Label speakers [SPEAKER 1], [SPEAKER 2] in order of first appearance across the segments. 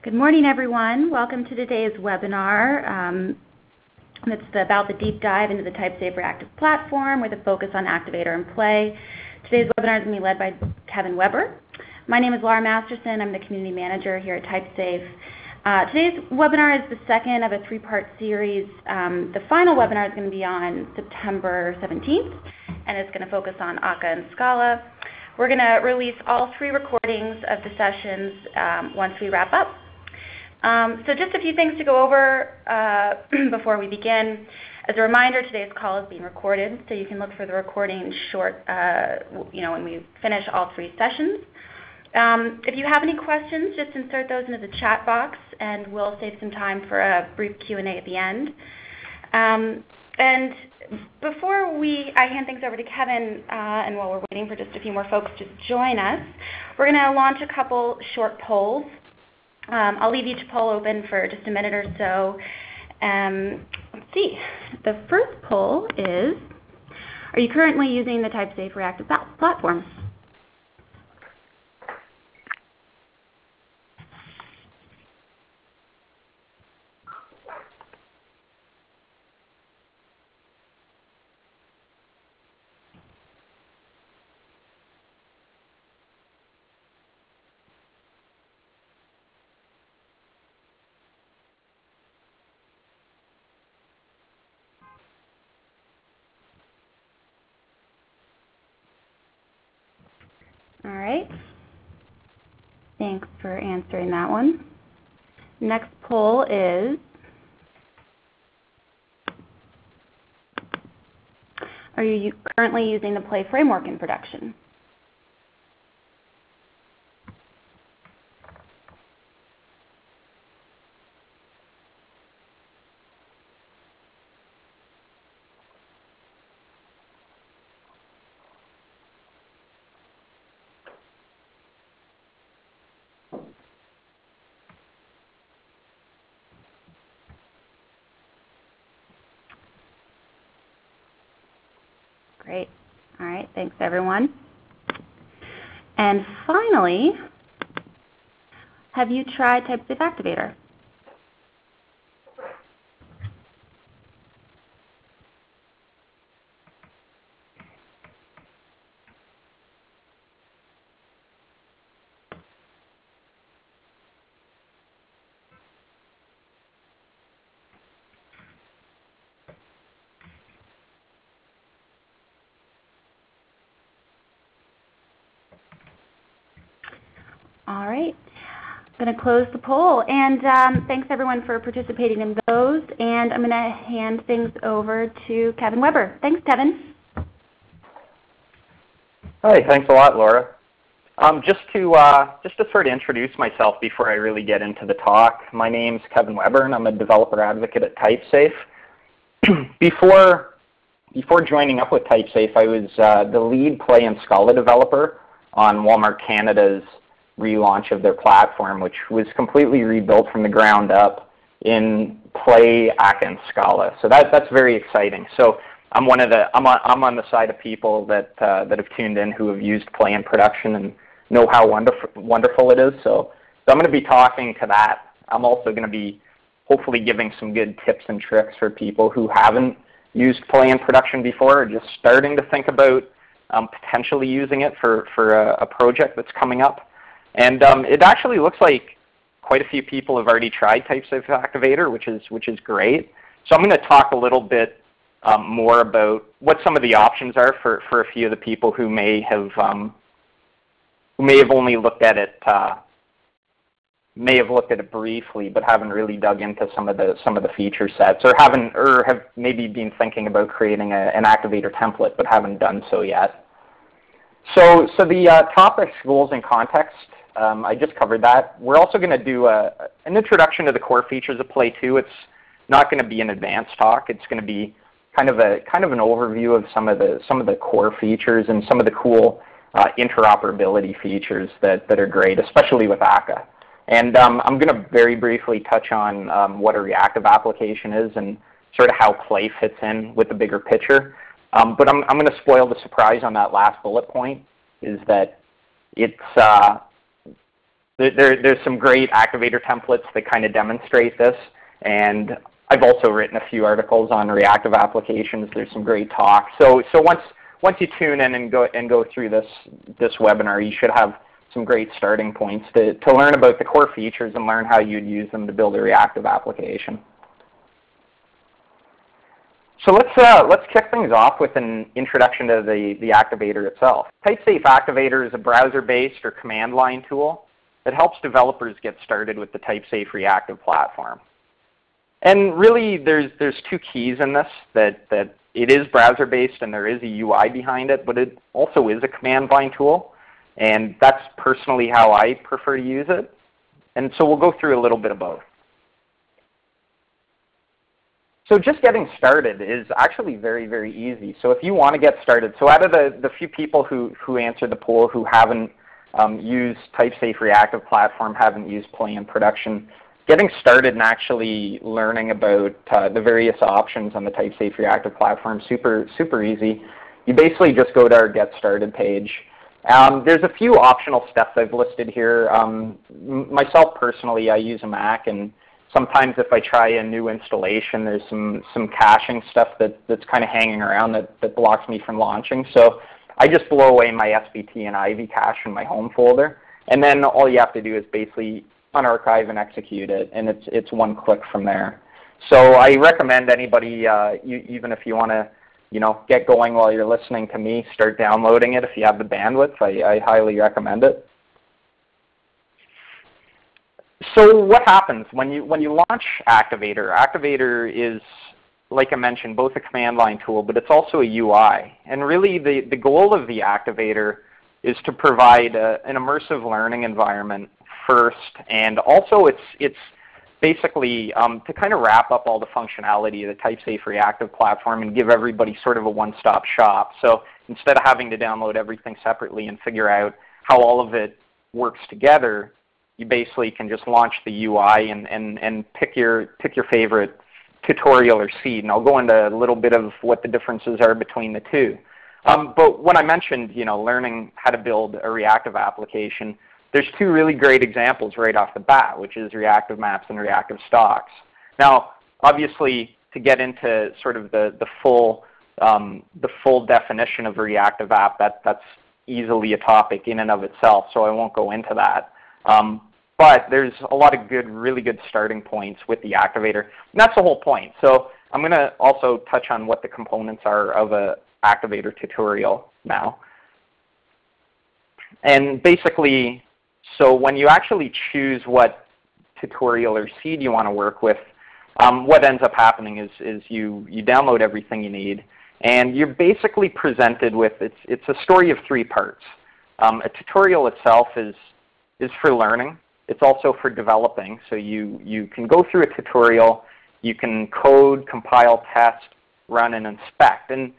[SPEAKER 1] Good morning, everyone. Welcome to today's webinar. It's about the deep dive into the Typesafe Reactive platform with a focus on Activator and Play. Today's webinar is going to be led by Kevin Weber. My name is Laura Masterson. I'm the Community Manager here at Typesafe. Today's webinar is the second of a three-part series. The final webinar is going to be on September 17th, and it's going to focus on Akka and Scala. We're going to release all three recordings of the sessions once we wrap up. So just a few things to go over before we begin. As a reminder, today's call is being recorded, so you can look for the recording short, when we finish all three sessions. If you have any questions, just insert those into the chat box, and we'll save some time for a brief Q&A at the end. And before I hand things over to Kevin, and while we're waiting for just a few more folks to join us, we're going to launch a couple short polls. I'll leave each poll open for just a minute or so. Let's see. The first poll is, are you currently using the Typesafe Reactive platform? All right. Thanks for answering that one. Next poll is, are you currently using the Play framework in production? Great. All right. Thanks, everyone. And finally, have you tried Typesafe Activator? All right, I'm going to close the poll, and thanks everyone for participating in those, and I'm going to hand things over to Kevin Weber. Thanks, Kevin.
[SPEAKER 2] Hi, thanks a lot, Laura. Just to sort of introduce myself before I really get into the talk, my name's Kevin Weber, and I'm a developer advocate at Typesafe. Before joining up with Typesafe, I was the lead Play and Scala developer on Walmart Canada's relaunch of their platform, which was completely rebuilt from the ground up in Play, Akka, and Scala. So that's very exciting. So I'm on the side of people that have tuned in who have used Play in production and know how wonderful it is. So I'm going to be talking to that. I'm also going to be hopefully giving some good tips and tricks for people who haven't used Play in production before, or just starting to think about potentially using it for a project that's coming up. And it actually looks like quite a few people have already tried Typesafe Activator, which is great. So I'm going to talk a little bit more about what some of the options are for a few of the people who may have only looked at it briefly, but haven't really dug into some of the feature sets, or have maybe been thinking about creating an Activator template, but haven't done so yet. So the topics, goals, and context. I just covered that. We're also going to do an introduction to the core features of Play 2. It's not going to be an advanced talk. It's going to be kind of an overview of some of the core features and some of the cool interoperability features that are great, especially with Akka. And I'm going to very briefly touch on what a reactive application is and sort of how Play fits in with the bigger picture. But I'm going to spoil the surprise on that last bullet point, is that it's there's some great Activator templates that kind of demonstrate this, and I've also written a few articles on reactive applications. There's some great talks. So once you tune in and go through this webinar, you should have some great starting points to learn about the core features and learn how you'd use them to build a reactive application. So let's kick things off with an introduction to the Activator itself. Typesafe Activator is a browser-based or command line tool that helps developers get started with the Typesafe reactive platform. And really, there's two keys in this, that it is browser-based and there is a UI behind it, but it also is a command line tool. And that's personally how I prefer to use it. And so we'll go through a little bit of both. So just getting started is actually very, very easy. So if you want to get started, so out of the few people who answered the poll who haven't used Typesafe Reactive Platform, haven't used Play in production, getting started and actually learning about the various options on the Typesafe Reactive Platform, super easy. You basically just go to our Get Started page. There's a few optional steps I've listed here. Myself personally, I use a Mac, and sometimes if I try a new installation, there's some caching stuff that's kind of hanging around that blocks me from launching. So I just blow away my Sbt and Ivy cache in my home folder, and then all you have to do is basically unarchive and execute it, and it's one click from there. So I recommend anybody, even if you want to get going while you're listening to me, start downloading it if you have the bandwidth. I highly recommend it. So what happens when you launch Activator? Activator is, like I mentioned, both a command line tool, but it's also a UI. And really the goal of the Activator is to provide an immersive learning environment first, and also it's basically to kind of wrap up all the functionality of the Typesafe Reactive Platform and give everybody sort of a one-stop shop. So instead of having to download everything separately and figure out how all of it works together, you basically can just launch the UI and pick your favorite tutorial or seed. And I'll go into a little bit of what the differences are between the two. But when I mentioned learning how to build a reactive application, there's two really great examples right off the bat, which is reactive maps and reactive stocks. Now, obviously, to get into sort of the full definition of a reactive app, that's easily a topic in and of itself, so I won't go into that. But there's a lot of really good starting points with the Activator, and that's the whole point. So I'm going to also touch on what the components are of an Activator tutorial now. And basically, so when you actually choose what tutorial or seed you want to work with, what ends up happening is you download everything you need, and you're basically presented with, it's a story of three parts. A tutorial itself is for learning. It's also for developing. So you can go through a tutorial, you can code, compile, test, run, and inspect. And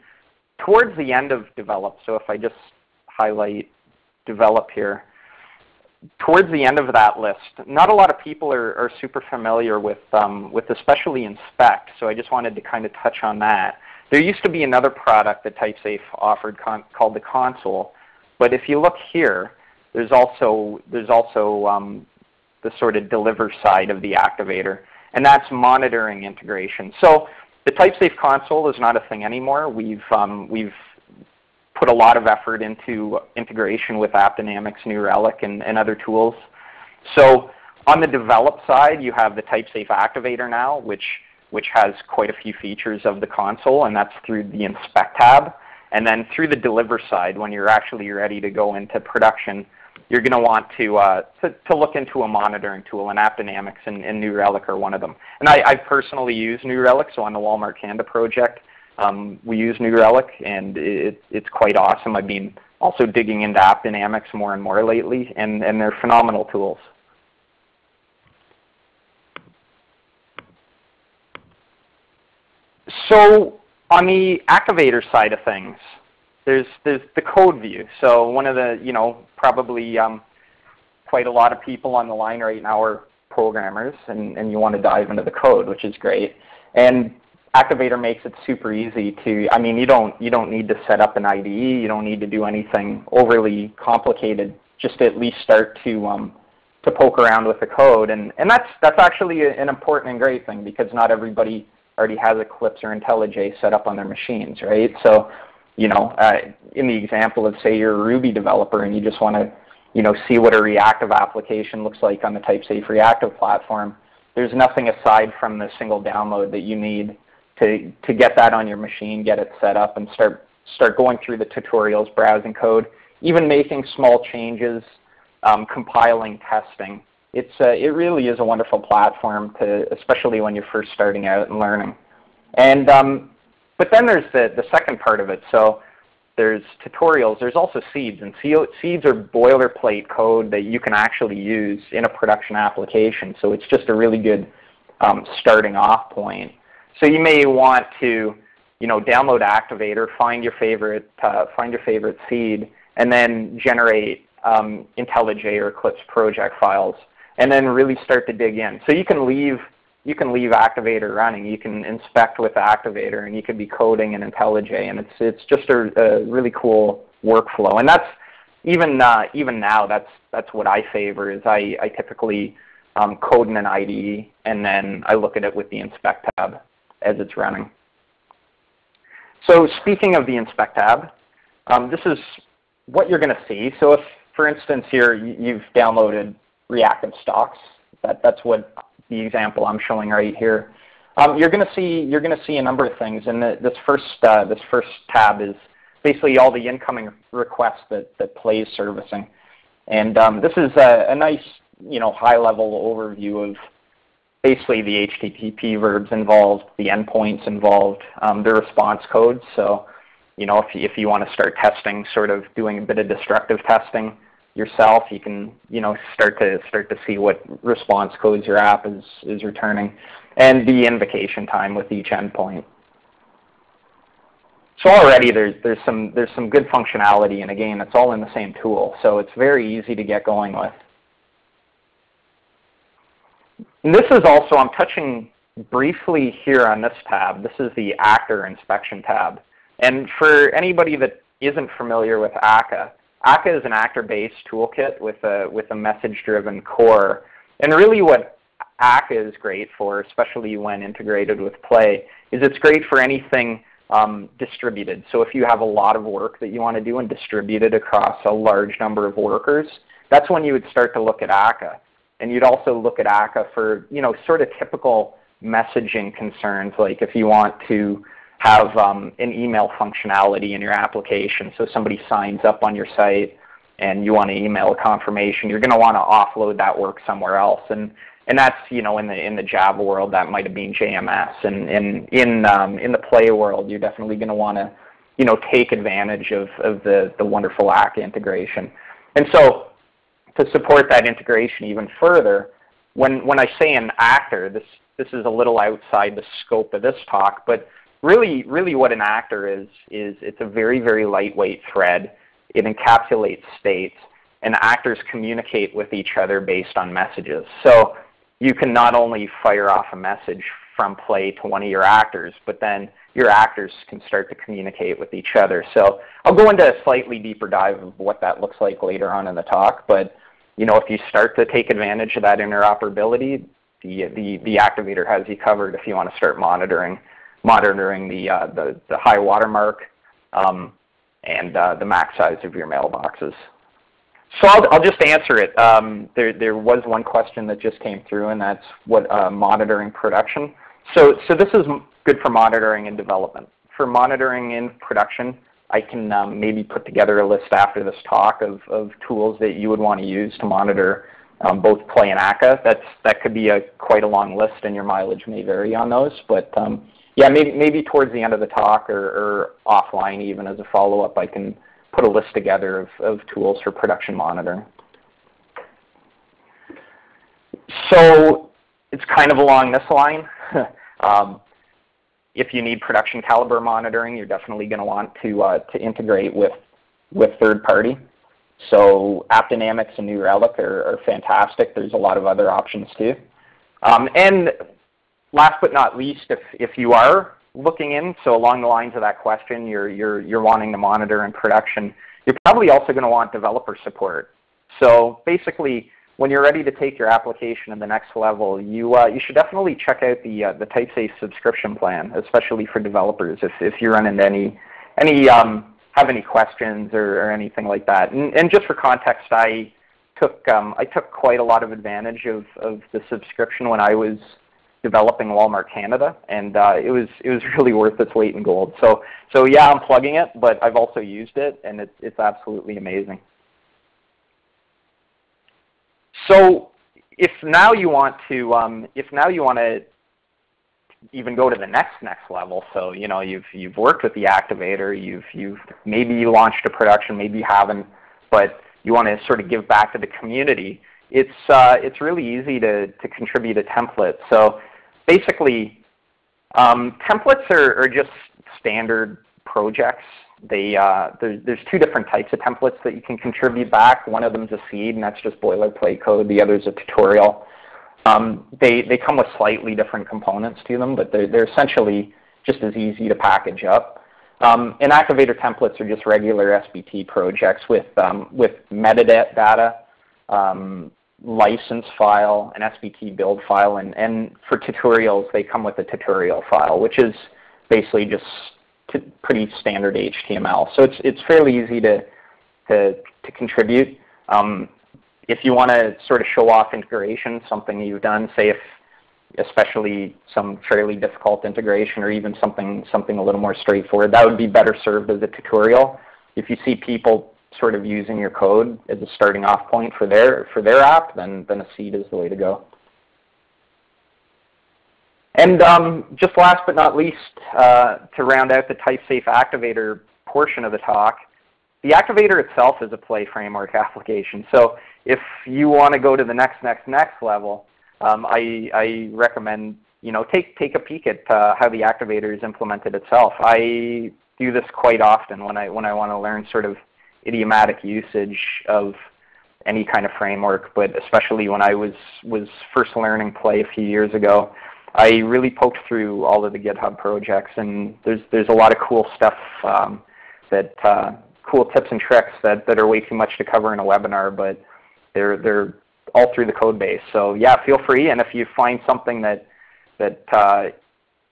[SPEAKER 2] towards the end of develop, so if I just highlight develop here, towards the end of that list, not a lot of people are super familiar with especially inspect, so I just wanted to kind of touch on that. There used to be another product that Typesafe offered called the console, but if you look here, there's also the sort of deliver side of the Activator, and that's monitoring integration. So the Typesafe console is not a thing anymore. We've put a lot of effort into integration with AppDynamics, New Relic, and other tools. So on the develop side, you have the Typesafe Activator now, which has quite a few features of the console, and that's through the Inspect tab. And then through the deliver side, when you're actually ready to go into production, you're going to want to look into a monitoring tool, and AppDynamics and New Relic are one of them. And I personally use New Relic, so on the Walmart Canada project, we use New Relic, and it's quite awesome. I've been also digging into AppDynamics more and more lately, and they're phenomenal tools. So on the Activator side of things, there's the code view. So one of the, probably quite a lot of people on the line right now are programmers, and you want to dive into the code, which is great. And Activator makes it super easy to, you don't need to set up an IDE, you don't need to do anything overly complicated, just to at least start to poke around with the code, and that's actually an important and great thing, because not everybody already has Eclipse or IntelliJ set up on their machines, right? So, you know, in the example of, say, you're a Ruby developer and you just want to, you know, see what a reactive application looks like on the Typesafe Reactive platform, there's nothing aside from the single download that you need to get that on your machine, get it set up, and start going through the tutorials, browsing code, even making small changes, compiling, testing. It really is a wonderful platform, especially when you're first starting out and learning. And but then there's the second part of it. So there's tutorials. There's also seeds, and seeds are boilerplate code that you can actually use in a production application. So it's just a really good starting off point. So you may want to, you know, download Activator, find your favorite seed, and then generate IntelliJ or Eclipse project files, and then really start to dig in. So you can leave Activator running. You can inspect with Activator, and you can be coding in IntelliJ, and it's just a really cool workflow. And that's even now that's what I favor. Is I typically code in an IDE, and then I look at it with the Inspect tab as it's running. So speaking of the Inspect tab, this is what you're going to see. So if, for instance, here you've downloaded Reactive stocks, that's what the example I'm showing right here. You're going to see a number of things, and this first tab is basically all the incoming requests that Play is servicing, and this is a nice, you know, high-level overview of basically the HTTP verbs involved, the endpoints involved, the response codes. So, you know, if you want to start testing, sort of doing a bit of destructive testing yourself, you can, you know, start to see what response codes your app is returning, and the invocation time with each endpoint. So already there's some good functionality, and again, it's all in the same tool, so it's very easy to get going with. And this is also, I'm touching briefly here on this tab. This is the Actor Inspection tab. And for anybody that isn't familiar with Akka is an actor-based toolkit with a message-driven core. And really what Akka is great for, especially when integrated with Play, is it's great for anything distributed. So if you have a lot of work that you want to do and distribute it across a large number of workers, that's when you would start to look at Akka. And you'd also look at Akka for, you know, sort of typical messaging concerns, like if you want to have an email functionality in your application. So somebody signs up on your site and you want to email a confirmation, you're going to want to offload that work somewhere else. And that's, you know, in the Java world, that might have been JMS. And in the Play world, you're definitely going to want to, you know, take advantage of the wonderful Akka integration. And so to support that integration even further, when I say an actor, this is a little outside the scope of this talk, but really what an actor is it's a very, very lightweight thread. It encapsulates states, and actors communicate with each other based on messages. So you can not only fire off a message from Play to one of your actors, but then your actors can start to communicate with each other. So I'll go into a slightly deeper dive of what that looks like later on in the talk, but you know, if you start to take advantage of that interoperability, the Activator has you covered if you want to start monitoring the high watermark and the max size of your mailboxes. So I'll just answer it. There was one question that just came through, and that's what monitoring production. So this is good for monitoring and development. For monitoring in production, I can maybe put together a list after this talk of tools that you would want to use to monitor both Play and Akka. That could be quite a long list, and your mileage may vary on those. But yeah, maybe towards the end of the talk or offline even as a follow-up, I can put a list together of tools for production monitoring. So it's kind of along this line. If you need production caliber monitoring, you're definitely going to want to integrate with third party. So AppDynamics and New Relic are fantastic. There's a lot of other options too. And last but not least, if you are looking in, so along the lines of that question, you're wanting to monitor in production, you're probably also going to want developer support. So basically, when you're ready to take your application to the next level, you should definitely check out the Typesafe subscription plan, especially for developers if you run into have any questions or anything like that. And just for context, I took quite a lot of advantage of the subscription when I was developing Walmart Canada, and it was really worth its weight in gold. So yeah, I'm plugging it, but I've also used it, and it's absolutely amazing. So if now you want to even go to the next level, so you've worked with the Activator, you've maybe you launched a production, maybe you haven't, but you want to sort of give back to the community. It's really easy to contribute a template. So basically, templates are just standard projects. There's two different types of templates that you can contribute back. One of them is a seed, and that's just boilerplate code. The other is a tutorial. They come with slightly different components to them, but they're essentially just as easy to package up. And Activator templates are just regular SBT projects with metadata, license file, an SBT build file, and for tutorials they come with a tutorial file, which is basically just pretty standard HTML. So it's fairly easy to contribute. If you want to sort of show off integration, something you've done, say especially some fairly difficult integration or even something a little more straightforward, that would be better served as a tutorial. If you see people sort of using your code as a starting off point for their app, then a seed is the way to go. And just last but not least, to round out the Typesafe Activator portion of the talk, the Activator itself is a Play framework application. So if you want to go to the next level, I recommend take a peek at how the Activator is implemented itself. I do this quite often when I want to learn sort of idiomatic usage of any kind of framework, but especially when I was first learning Play a few years ago. I really poked through all of the GitHub projects, and there's a lot of cool stuff cool tips and tricks that are way too much to cover in a webinar, but they're all through the code base. So yeah, feel free, and if you find something that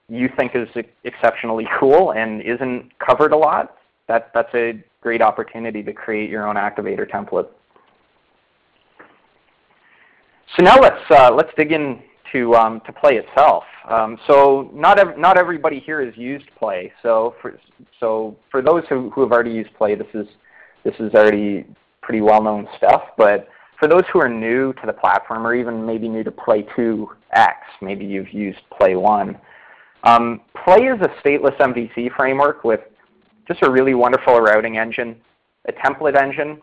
[SPEAKER 2] you think is exceptionally cool and isn't covered a lot, that's a great opportunity to create your own Activator template. So now let's dig into to Play itself. So not everybody here has used Play. So for those who have already used Play, this is already pretty well-known stuff. But for those who are new to the platform, or even maybe new to Play 2X, maybe you've used Play 1. Play is a stateless MVC framework with just a really wonderful routing engine, a template engine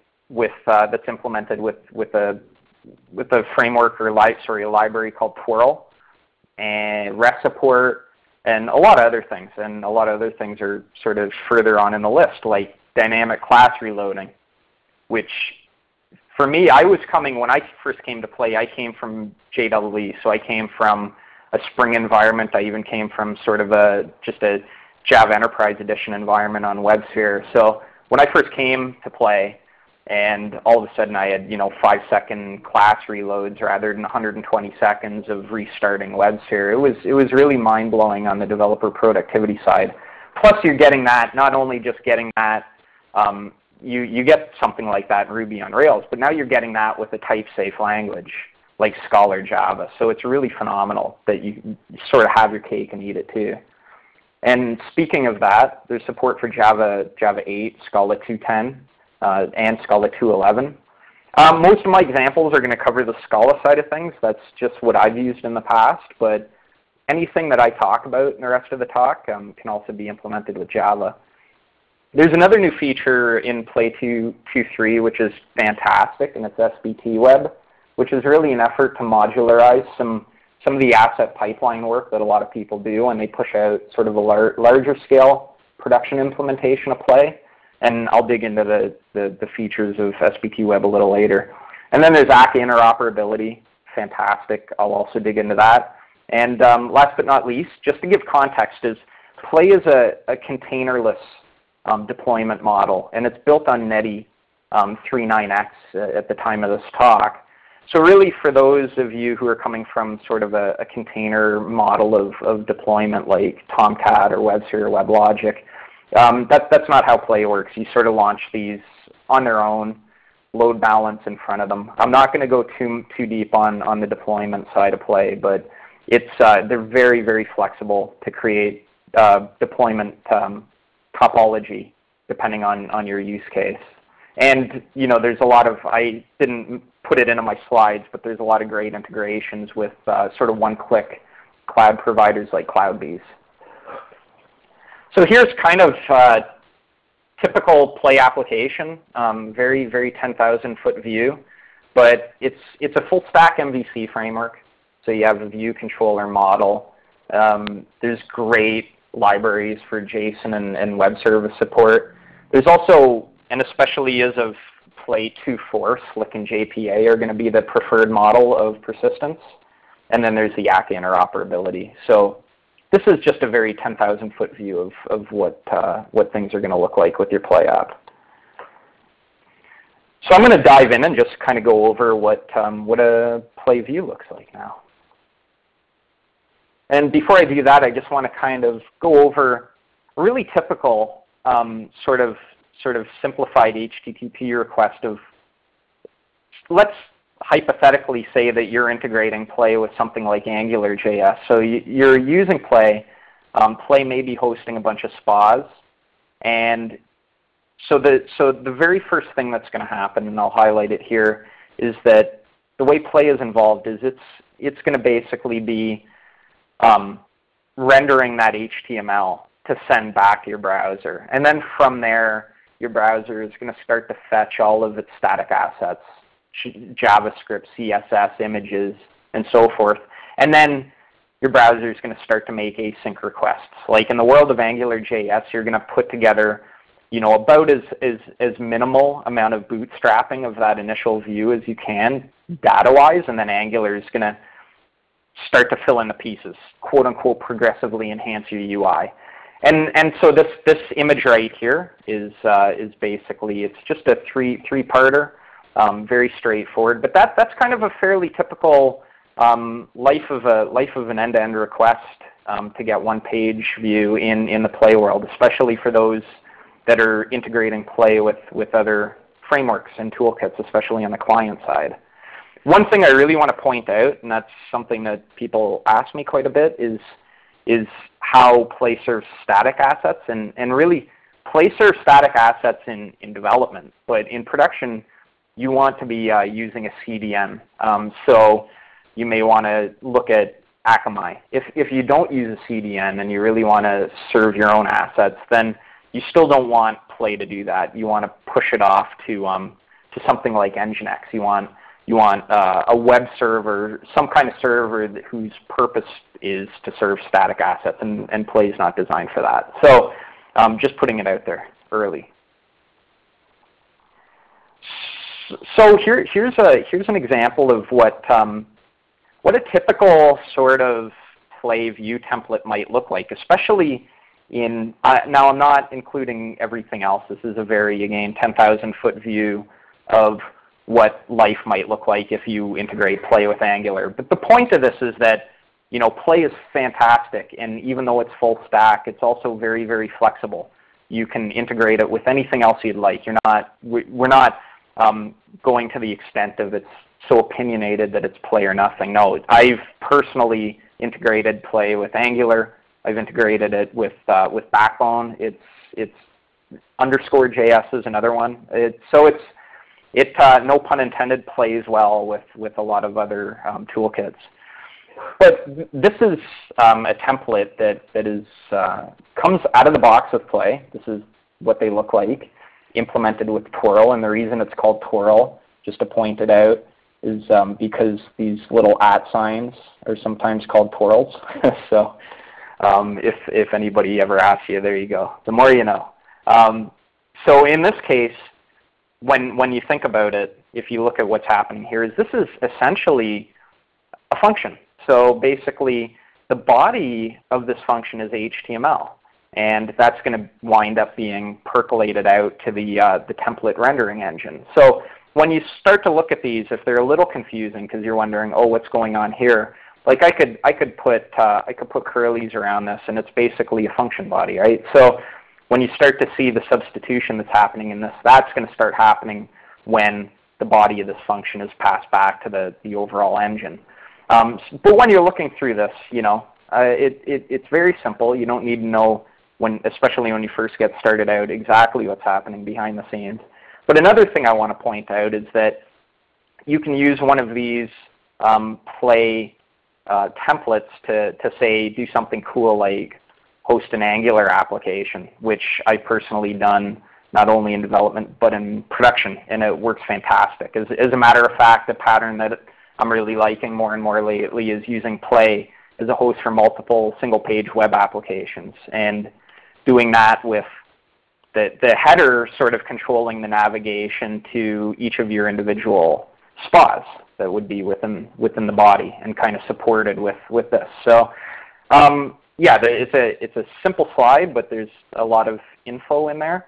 [SPEAKER 2] that's implemented with a framework or a library called Twirl, and REST support, and a lot of other things. And a lot of other things are sort of further on in the list, like dynamic class reloading, which for me, when I first came to Play, I came from JEE, so I came from a Spring environment. I even came from sort of just a Java Enterprise Edition environment on WebSphere. So when I first came to Play, and all of a sudden I had 5-second class reloads rather than 120 seconds of restarting WebSphere, it was really mind-blowing on the developer productivity side. Plus you're getting that, not only just getting that, you get something like that in Ruby on Rails, but now you're getting that with a type-safe language like Scala or Java. So it's really phenomenal that you sort of have your cake and eat it too. And speaking of that, there's support for Java 8, Scala 2.10, and Scala 2.11. Most of my examples are going to cover the Scala side of things. That's just what I've used in the past, but anything that I talk about in the rest of the talk can also be implemented with Java. There's another new feature in Play 2.3 which is fantastic, and it's Sbt Web, which is really an effort to modularize some of the asset pipeline work that a lot of people do, and they push out sort of a larger scale production implementation of Play. And I'll dig into the features of Sbt Web a little later. And then there's ACK interoperability, fantastic. I'll also dig into that. And last but not least, just to give context, is Play is a containerless deployment model, and it's built on Netty 3.9x at the time of this talk. So really, for those of you who are coming from sort of a container model of deployment like Tomcat or WebSphere or WebLogic, that's not how Play works. You sort of launch these on their own, load balance in front of them. I'm not going to go too deep on the deployment side of Play, but they're very, very flexible to create deployment topology depending on your use case. And there's a lot of, I didn't put it into my slides, but there's a lot of great integrations with sort of one-click cloud providers like CloudBees. So here's kind of typical Play application, very, very 10,000-foot view, but it's a full stack MVC framework. So you have a view controller model. There's great libraries for JSON and web service support. There's also, and especially as of Play 2.4, Slick and JPA are going to be the preferred model of persistence. And then there's the ACK interoperability. So this is just a very 10,000-foot view of what things are going to look like with your Play app. So I'm going to dive in and just kind of go over what a Play view looks like now. And before I do that, I just want to kind of go over a really typical sort of simplified HTTP request of, let's hypothetically say that you're integrating Play with something like AngularJS. So you're using Play. Play may be hosting a bunch of spas. And so the very first thing that's going to happen, and I'll highlight it here, is that the way Play is involved is it's going to basically be rendering that HTML to send back to your browser. And then from there, your browser is going to start to fetch all of its static assets, JavaScript, CSS, images, and so forth. And then your browser is going to start to make async requests. Like in the world of AngularJS, you're going to put together about as minimal amount of bootstrapping of that initial view as you can data-wise, and then Angular is going to start to fill in the pieces, quote-unquote, progressively enhance your UI. And so this image right here is basically, it's just a three-parter, very straightforward. But that's kind of a fairly typical life of an end-to-end request to get one-page view in the Play world, especially for those that are integrating Play with other frameworks and toolkits, especially on the client side. One thing I really want to point out, and that's something that people ask me quite a bit, is how Play serves static assets. And really, Play serves static assets in development, but in production, you want to be using a CDN. So you may want to look at Akamai. If you don't use a CDN and you really want to serve your own assets, then you still don't want Play to do that. You want to push it off to something like Nginx. You want a web server, some kind of server whose purpose is to serve static assets, and Play is not designed for that. So just putting it out there early. So here's an example of what a typical sort of Play view template might look like, especially in, now I'm not including everything else. This is a very, again, 10,000-foot view of what life might look like if you integrate Play with Angular. But the point of this is that Play is fantastic, and even though it's full stack, it's also very, very flexible. You can integrate it with anything else you'd like. We're not going to the extent of it's so opinionated that it's Play or nothing. No, I've personally integrated Play with Angular. I've integrated it with Backbone. It's _JS is another one. It no pun intended, plays well with a lot of other toolkits. But this is a template that is comes out of the box with Play. This is what they look like, implemented with Twirl. And the reason it's called Twirl, just to point it out, is because these little @ signs are sometimes called twirls. So if anybody ever asks you, there you go. The more you know. So in this case, when you think about it, if you look at what's happening here, this is essentially a function. So basically, the body of this function is HTML, and that's going to wind up being percolated out to the template rendering engine. So when you start to look at these, if they're a little confusing because you're wondering, oh, what's going on here? Like I could put curlies around this, and it's basically a function body, right? So when you start to see the substitution that's happening in this, that's going to start happening when the body of this function is passed back to the overall engine. But when you're looking through this, it's very simple. You don't need to know, especially when you first get started out, exactly what's happening behind the scenes. But another thing I want to point out is that you can use one of these play templates to say do something cool like host an Angular application, which I personally done not only in development but in production, and it works fantastic. As a matter of fact, the pattern that I'm really liking more and more lately is using play as a host for multiple single-page web applications, and doing that with the header sort of controlling the navigation to each of your individual spas that would be within the body and kind of supported with this. So yeah, it's a simple slide, but there's a lot of info in there.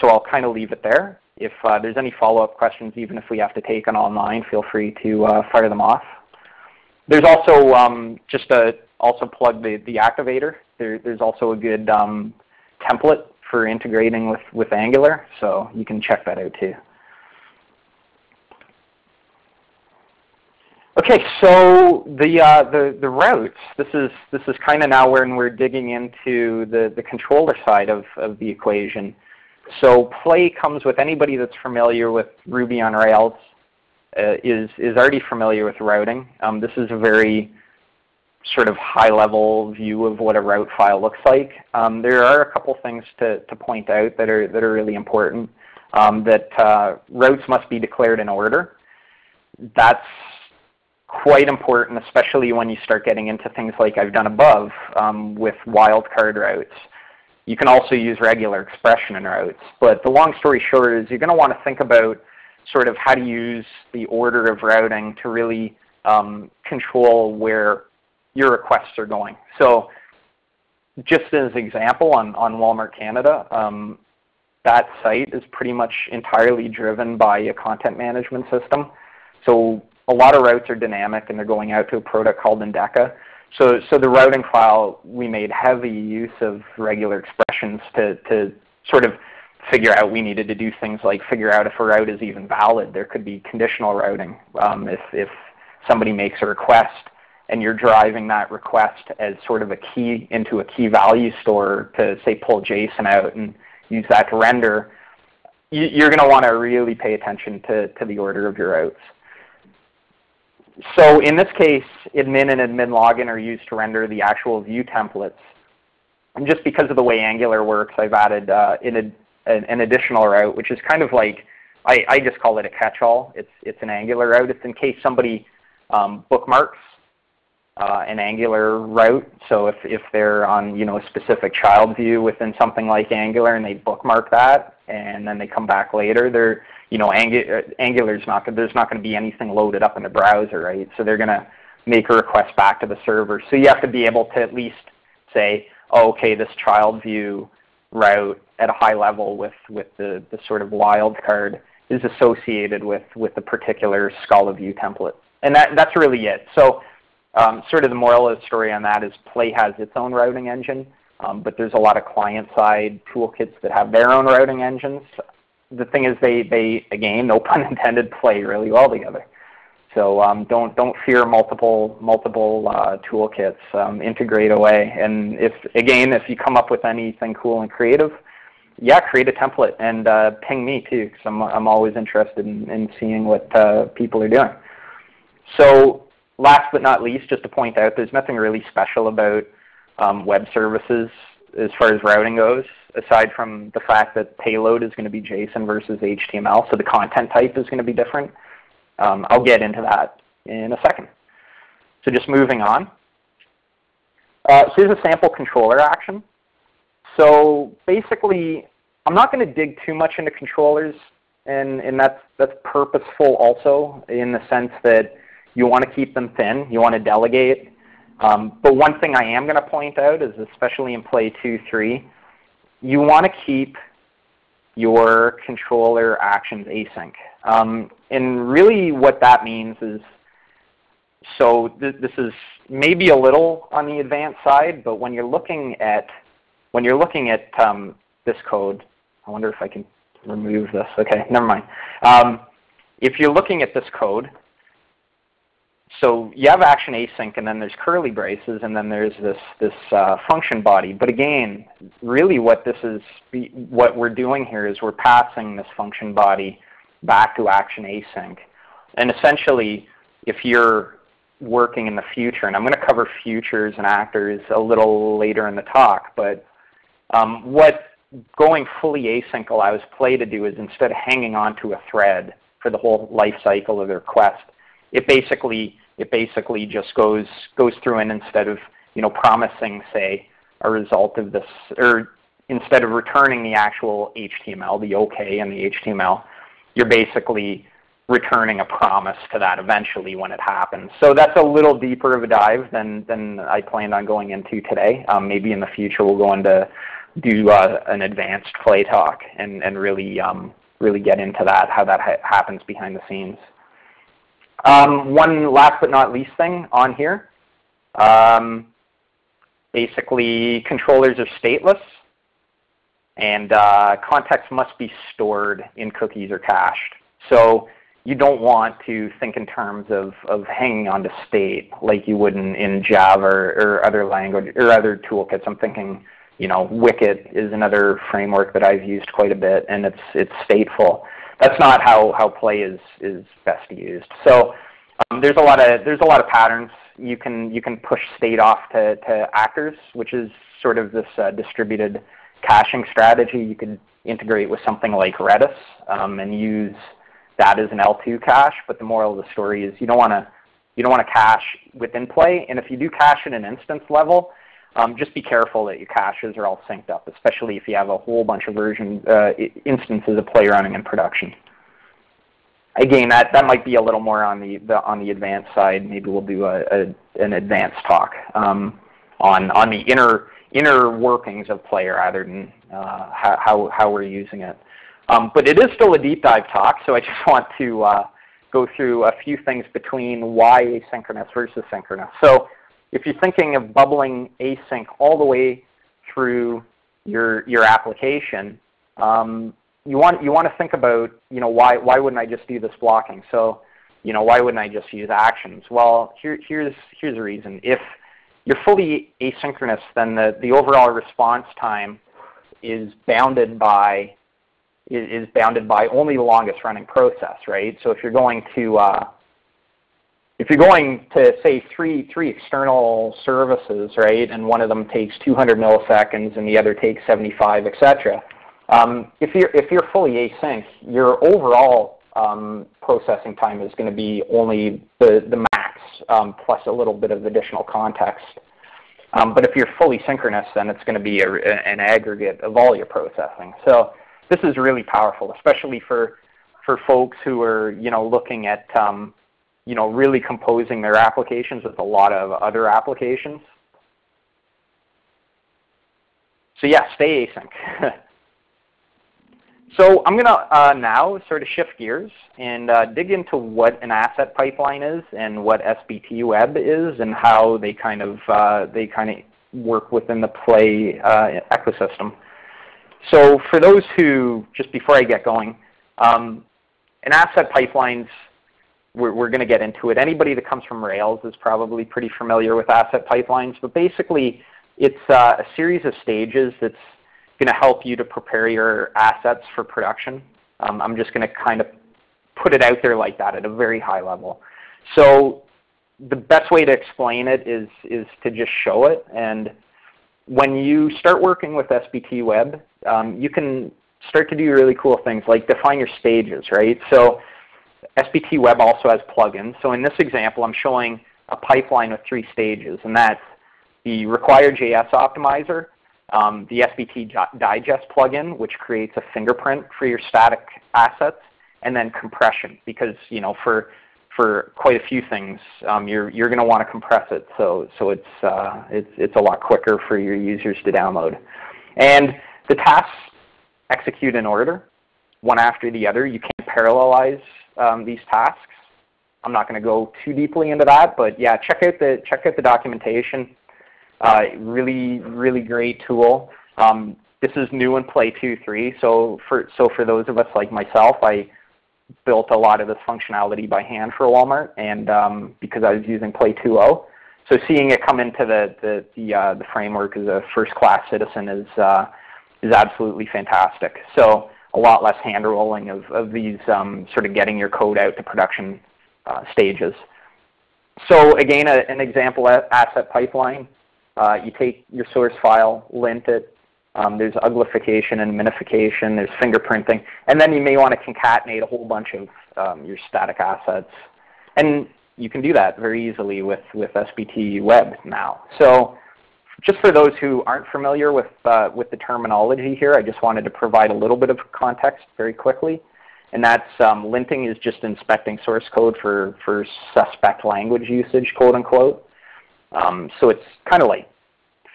[SPEAKER 2] So I'll kind of leave it there. If there's any follow-up questions, even if we have to take them online, feel free to fire them off. There's also, also plug the Activator. There's also a good template for integrating with Angular, so you can check that out too. Okay, so the routes. This is kind of now when we're digging into the controller side of the equation. So play comes with anybody that's familiar with Ruby on Rails is already familiar with routing. This is a very sort of high-level view of what a route file looks like. There are a couple things to point out that are really important. That routes must be declared in order. That's quite important, especially when you start getting into things like I've done above with wildcard routes. You can also use regular expression in routes. But the long story short is you're going to want to think about sort of how to use the order of routing to really control where your requests are going. So just as an example, on Walmart Canada, that site is pretty much entirely driven by a content management system. So a lot of routes are dynamic, and they're going out to a product called Indeca. So the routing file, we made heavy use of regular expressions to sort of figure out. We needed to do things like figure out if a route is even valid. There could be conditional routing if somebody makes a request and you're driving that request as sort of a key into a key value store to, say, pull JSON out and use that to render. You're going to want to really pay attention to the order of your routes. So in this case, admin and admin login are used to render the actual view templates. And just because of the way Angular works, I've added an additional route, which is kind of like, I just call it a catch-all. It's an Angular route. It's in case somebody bookmarks an Angular route. So if they're on a specific child view within something like Angular and they bookmark that, and then they come back later, Angular's there's not going to be anything loaded up in the browser, right? So they're going to make a request back to the server. So you have to be able to at least say, oh, okay, this child view route at a high level with the sort of wildcard is associated with the particular Scala view template. And that's really it. So sort of the moral of the story on that is play has its own routing engine, but there's a lot of client-side toolkits that have their own routing engines. The thing is they again, no pun intended, play really well together. So don't fear multiple toolkits. Integrate away. And if you come up with anything cool and creative, yeah, create a template and ping me too, because I'm always interested in seeing what people are doing. So last but not least, just to point out, there's nothing really special about web services as far as routing goes, aside from the fact that payload is going to be JSON versus HTML, so the content type is going to be different. I'll get into that in a second. So just moving on. So here's a sample controller action. So basically, I'm not going to dig too much into controllers, and that's purposeful also in the sense that you want to keep them thin. You want to delegate. But one thing I am going to point out is, especially in Play 2.3, you want to keep your controller actions async. And really what that means is, so this is maybe a little on the advanced side, but when you're looking at this code, I wonder if I can remove this. Okay, never mind. If you're looking at this code, so you have action async, and then there's curly braces, and then there's this function body. But again, really what we're doing here is we're passing this function body back to action async. And essentially, if you're working in the future, and I'm going to cover futures and actors a little later in the talk, but what going fully async allows Play to do is, instead of hanging on to a thread for the whole life cycle of the request, it basically just goes through, and instead of promising, say, a result of this, or instead of returning the actual HTML, the OK and the HTML, you're basically returning a promise to that eventually when it happens. So that's a little deeper of a dive than I planned on going into today. Maybe in the future we'll go into an advanced Play talk and really get into that, how that happens behind the scenes. One last but not least thing on here, basically controllers are stateless, and context must be stored in cookies or cached. So you don't want to think in terms of hanging on to state like you would in Java or other language or other toolkits. I'm thinking, Wicket is another framework that I've used quite a bit, and it's stateful. That's not how Play is best used. So there's a lot of patterns. You can push state off to actors, which is sort of this distributed caching strategy. You could integrate with something like Redis and use that as an L2 cache. But the moral of the story is you don't want to cache within Play. And if you do cache at an instance level, just be careful that your caches are all synced up, especially if you have a whole bunch of instances of Play running in production. Again, that might be a little more on the advanced side. Maybe we'll do an advanced talk on the inner workings of Play rather than how we're using it. But it is still a deep dive talk, so I just want to go through a few things between why asynchronous versus synchronous. So if you're thinking of bubbling async all the way through your application, you want to think about why wouldn't I just do this blocking? So why wouldn't I just use actions? Well, here's a reason. If you're fully asynchronous, then the overall response time is bounded by only the longest running process, right? So if you're going to say three external services, right, and one of them takes 200 milliseconds and the other takes 75, etc. If you're fully async, your overall processing time is going to be only the max plus a little bit of additional context. But if you're fully synchronous, then it's going to be an aggregate of all your processing. So this is really powerful, especially for folks who are looking at really composing their applications with a lot of other applications. So yeah, stay async. So I'm going to now sort of shift gears and dig into what an asset pipeline is and what Sbt Web is and how they kind of work within the Play ecosystem. So for those who, just before I get going, an asset pipelines, we're going to get into it. Anybody that comes from Rails is probably pretty familiar with asset pipelines, but basically it's a series of stages that's going to help you to prepare your assets for production. I'm just going to kind of put it out there like that at a very high level. So the best way to explain it is to just show it. And when you start working with Sbt Web, you can start to do really cool things like define your stages, right? So Sbt Web also has plugins. So in this example, I'm showing a pipeline with 3 stages, and that's the require.js optimizer, the Sbt digest plugin, which creates a fingerprint for your static assets, and then compression, because for quite a few things, you're going to want to compress it, so it's a lot quicker for your users to download. And the tasks execute in order, one after the other. You can't parallelize these tasks. I'm not going to go too deeply into that, but yeah, check out the documentation. Really great tool. This is new in Play 2.3, so for those of us like myself, I built a lot of this functionality by hand for Walmart, and because I was using Play 2.0, so seeing it come into the framework as a first-class citizen is absolutely fantastic. So a lot less hand-rolling of these sort of getting your code out to production stages. So again, an example asset pipeline. You take your source file, lint it. There's uglification and minification. There's fingerprinting. And then you may want to concatenate a whole bunch of your static assets. And you can do that very easily with Sbt Web now. So just for those who aren't familiar with the terminology here, I just wanted to provide a little bit of context very quickly. And that's linting is just inspecting source code for suspect language usage, quote unquote. So it's kind of like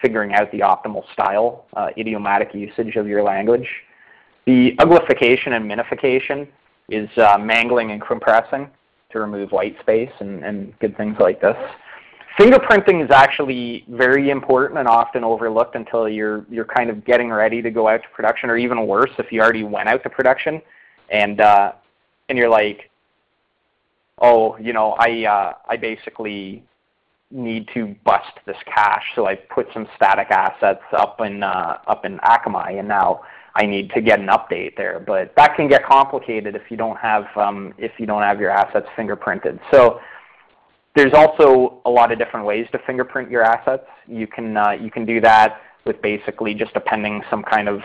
[SPEAKER 2] figuring out the optimal style, idiomatic usage of your language. The uglification and minification is mangling and compressing to remove white space and good things like this. Fingerprinting is actually very important and often overlooked until you're kind of getting ready to go out to production, or even worse, if you already went out to production and you're like, oh, you know, I basically need to bust this cache, so I put some static assets up in Akamai, and now I need to get an update there. But that can get complicated if you don't have your assets fingerprinted. So there's also a lot of different ways to fingerprint your assets. You can do that with basically just appending some kind of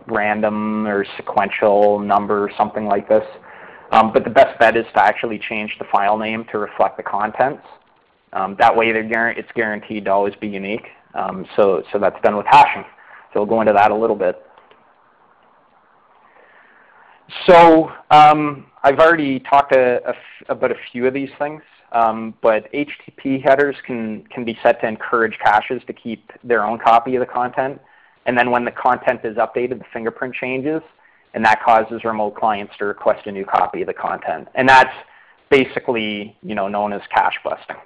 [SPEAKER 2] random or sequential number or something like this. But the best bet is to actually change the file name to reflect the contents. That way it's guaranteed to always be unique. So that's done with hashing. So we'll go into that a little bit. So I've already talked about a few of these things, but HTTP headers can be set to encourage caches to keep their own copy of the content. And then when the content is updated, the fingerprint changes, and that causes remote clients to request a new copy of the content. And that's basically, you know, known as cache busting.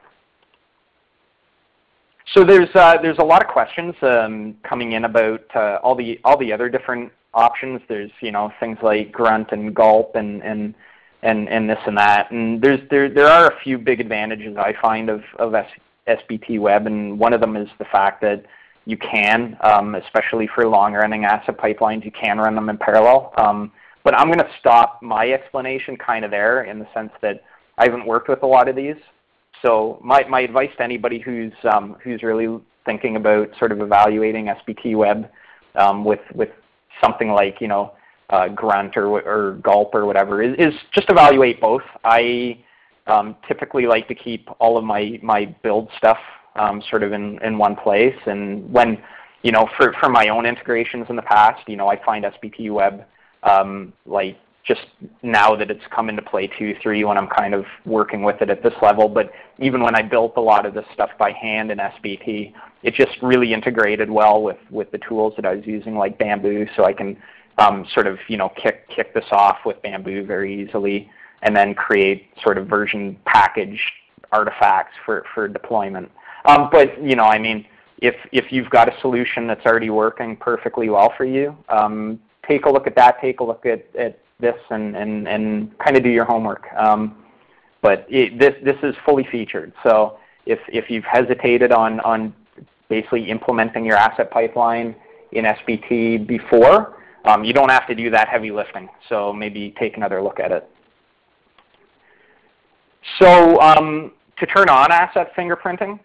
[SPEAKER 2] So there's a lot of questions coming in about all the other different options. There's, you know, things like grunt and gulp and this and that. And there are a few big advantages I find of Sbt Web, and one of them is the fact that you can, especially for long-running asset pipelines, you can run them in parallel. But I'm going to stop my explanation kind of there, in the sense that I haven't worked with a lot of these. So my advice to anybody who's really thinking about sort of evaluating Sbt Web with something like, you know, grunt or gulp or whatever is just evaluate both. I typically like to keep all of my build stuff sort of in one place, and when, you know, for my own integrations in the past, you know, I find Sbt Web like just now that it's come into Play 2.3 when I'm kind of working with it at this level, but even when I built a lot of this stuff by hand in Sbt, it just really integrated well with the tools that I was using, like Bamboo, so I can sort of, you know, kick this off with Bamboo very easily, and then create sort of version package artifacts for deployment. But, you know, I mean, if you've got a solution that's already working perfectly well for you, take a look at that, take a look at this, and kind of do your homework. But this is fully featured. So if you've hesitated on basically implementing your asset pipeline in Sbt before, you don't have to do that heavy lifting. So maybe take another look at it. So to turn on asset fingerprinting,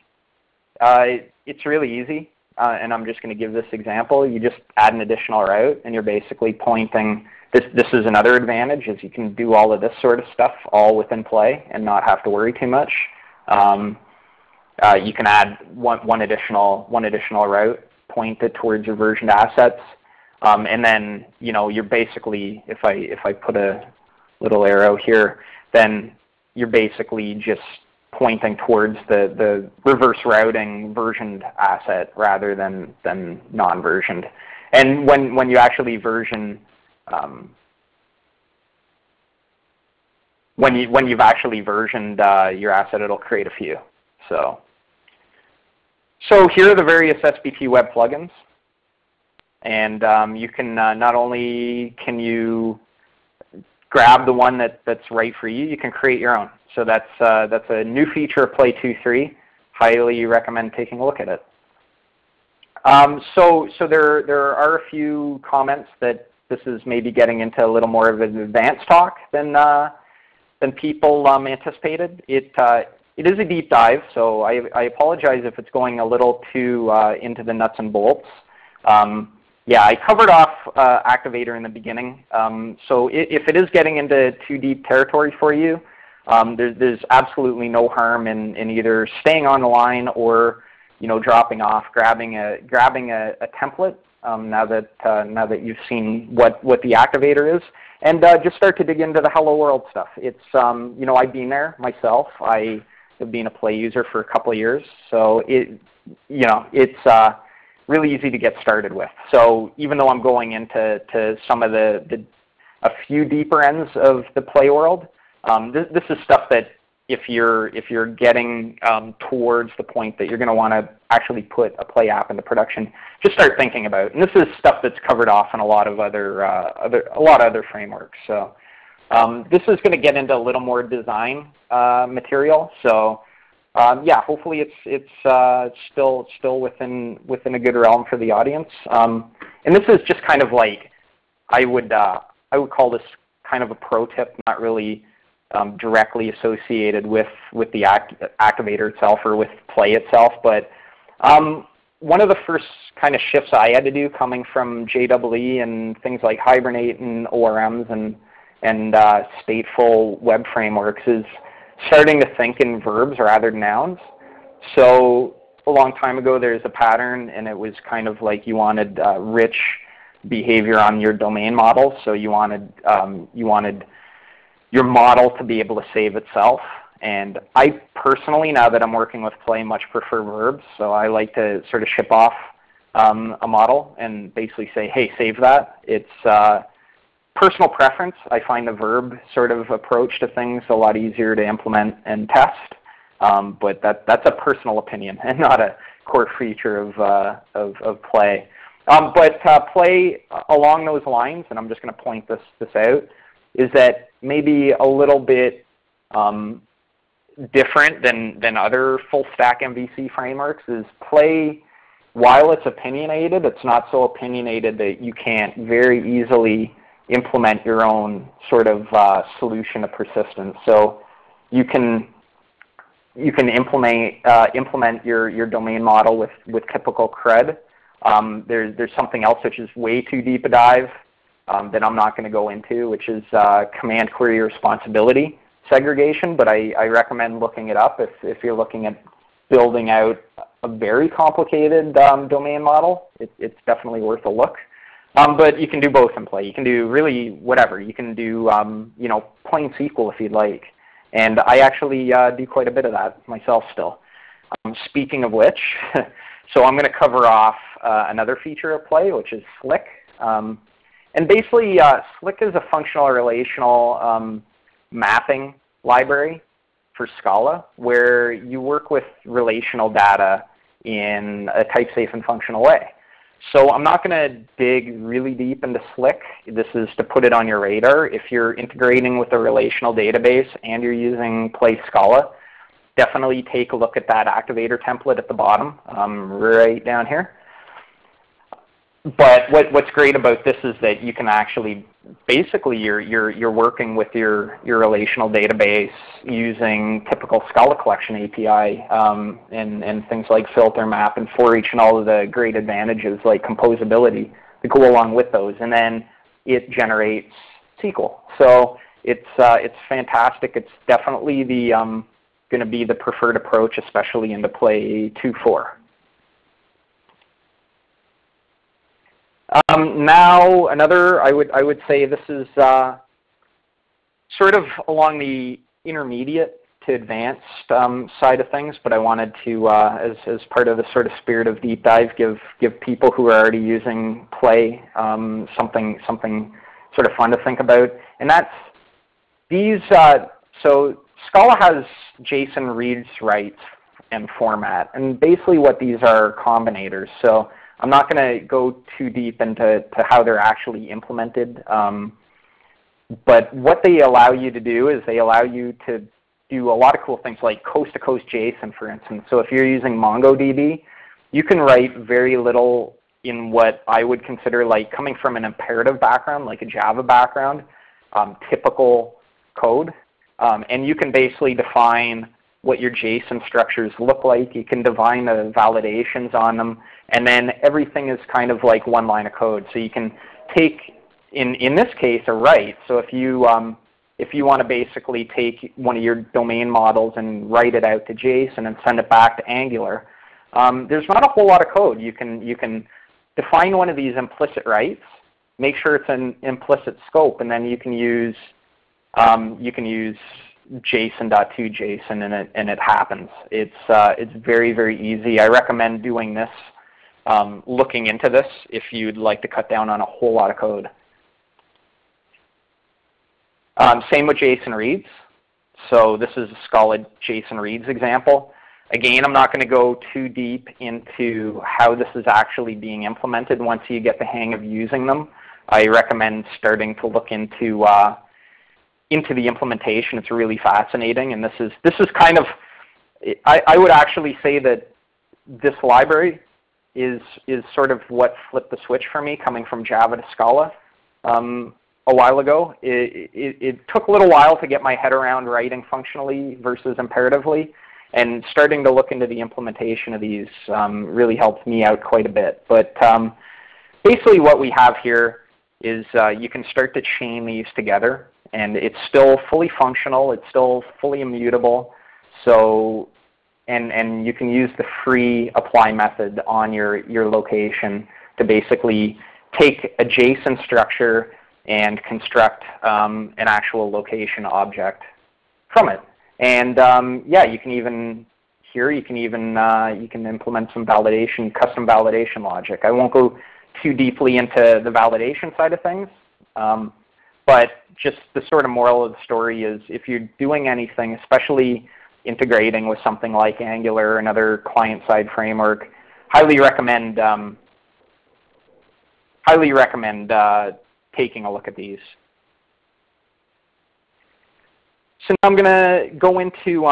[SPEAKER 2] it's really easy. And I'm just going to give this example. You just add an additional route, and you're basically pointing. This is another advantage, is you can do all of this sort of stuff all within Play and not have to worry too much. You can add one additional route, point it towards your versioned assets, and then, you know, you're basically, if I put a little arrow here, then you're basically just pointing towards the reverse routing versioned asset rather than non-versioned. And when you actually version when you've actually versioned your asset, it'll create a few. So here are the various Sbt Web Plugins. And you can not only can you grab the one that's right for you, you can create your own. So that's a new feature of Play 2.3. Highly recommend taking a look at it. So there are a few comments that this is maybe getting into a little more of an advanced talk than people anticipated. It is a deep dive, so I apologize if it's going a little too into the nuts and bolts. Yeah, I covered off Activator in the beginning. So if it is getting into too deep territory for you, there's absolutely no harm in either staying on the line or dropping off, grabbing a template now that you've seen what the Activator is, and just start to dig into the Hello World stuff. It's I've been there myself. I have been a Play user for a couple of years, so it's really easy to get started with. So even though I'm going into some of a few deeper ends of the Play world, this is stuff that if you're getting towards the point that you're going to want to actually put a Play app into production, just start thinking about. And this is stuff that's covered off in a lot of other frameworks. So this is going to get into a little more design material. So yeah, hopefully it's still within a good realm for the audience. And this is just kind of like I would call this kind of a pro tip, not really directly associated with the Activator itself or with Play itself, but one of the first kind of shifts I had to do coming from JEE and things like Hibernate and ORMs and stateful web frameworks is starting to think in verbs rather than nouns. So a long time ago there's a pattern, and it was kind of like you wanted rich behavior on your domain model. So you wanted your model to be able to save itself. And I personally, now that I'm working with Play, much prefer verbs. So I like to sort of ship off a model and basically say, hey, save that. It's personal preference. I find the verb sort of approach to things a lot easier to implement and test. But that's a personal opinion and not a core feature of Play. But Play along those lines, and I'm just going to point this out, is that maybe a little bit different than other full stack MVC frameworks is Play, while it's opinionated, it's not so opinionated that you can't very easily implement your own sort of solution to persistence. So you can implement your domain model with typical CRUD. There's something else which is way too deep a dive that I'm not going to go into, which is command query responsibility segregation, but I recommend looking it up if you're looking at building out a very complicated domain model. It's definitely worth a look. But you can do both in Play. You can do really whatever. You can do plain SQL if you'd like. And I actually do quite a bit of that myself still. Speaking of which, so I'm going to cover off another feature of Play, which is Slick. And basically, Slick is a functional relational mapping library for Scala, where you work with relational data in a type-safe and functional way. So I'm not going to dig really deep into Slick. This is to put it on your radar. If you're integrating with a relational database and you're using Play Scala, definitely take a look at that Activator template at the bottom, right down here. But what's great about this is that you can actually, basically you're working with your relational database using typical Scala collection API and things like filter, map, and for each, and all of the great advantages like composability that go along with those. And then it generates SQL. So it's fantastic. It's definitely the going to be the preferred approach, especially into Play 2.4. Now another, I would say this is sort of along the intermediate to advanced side of things, but I wanted to, as part of the sort of spirit of deep dive, give people who are already using Play something sort of fun to think about, and that's these So Scala has JSON reads, writes, and format. And basically what these are combinators. So I'm not going to go too deep into how they're actually implemented. But what they allow you to do is they allow you to do a lot of cool things like coast-to-coast JSON, for instance. So if you're using MongoDB, you can write very little in what I would consider like coming from an imperative background, like a Java background, typical code. And you can basically define what your JSON structures look like. You can define the validations on them. And then everything is kind of like one line of code. So you can take, in this case, a write. So if you want to basically take one of your domain models and write it out to JSON and send it back to Angular, there's not a whole lot of code. You can define one of these implicit writes, make sure it's an implicit scope, and then you can use JSON.toJSON and it happens. It's very, very easy. I recommend doing this, looking into this if you'd like to cut down on a whole lot of code. Same with JSON reads. So this is a Scala JSON reads example. Again, I'm not going to go too deep into how this is actually being implemented. Once you get the hang of using them, I recommend starting to look into the implementation. It's really fascinating, and this is kind of, I would actually say that this library is sort of what flipped the switch for me, coming from Java to Scala a while ago. It took a little while to get my head around writing functionally versus imperatively, and starting to look into the implementation of these really helped me out quite a bit. But basically what we have here is you can start to chain these together, and it's still fully functional. It's still fully immutable. So, and you can use the free apply method on your location to basically take a JSON structure and construct an actual location object from it. And yeah, you can even you can implement some validation, custom validation logic. I won't go too deeply into the validation side of things, but just the sort of moral of the story is if you're doing anything, especially integrating with something like Angular or another client-side framework, highly recommend taking a look at these. So now I'm going to go into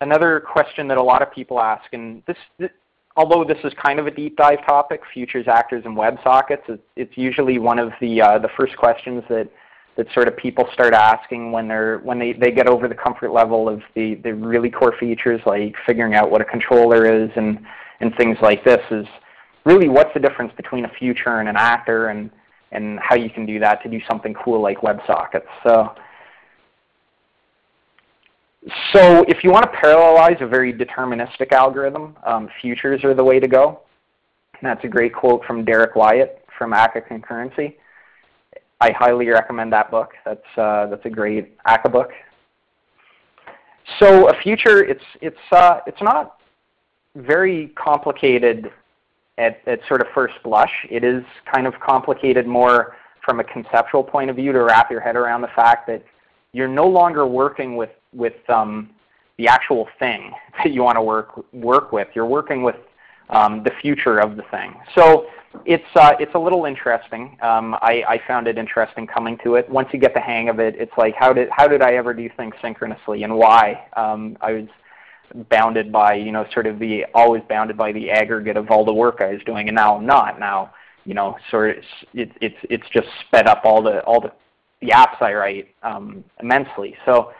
[SPEAKER 2] another question that a lot of people ask, and although this is kind of a deep dive topic, futures, actors, and WebSockets, it's usually one of the first questions that sort of people start asking when they get over the comfort level of the really core features, like figuring out what a controller is and things like this, is really what's the difference between a future and an actor, and how you can do that to do something cool like WebSockets. So if you want to parallelize a very deterministic algorithm, futures are the way to go. And that's a great quote from Derek Wyatt from Akka Concurrency. I highly recommend that book. That's a great Akka book. So a future, it's not very complicated at sort of first blush. It is kind of complicated more from a conceptual point of view to wrap your head around the fact that you're no longer working with the actual thing that you want to work with. You're working with the future of the thing. So it's a little interesting. I found it interesting coming to it. Once you get the hang of it, it's like, how did I ever do things synchronously, and why? I was bounded by, sort of always bounded by the aggregate of all the work I was doing, and now I'm not. Now, sort of it's just sped up all the apps I write immensely. So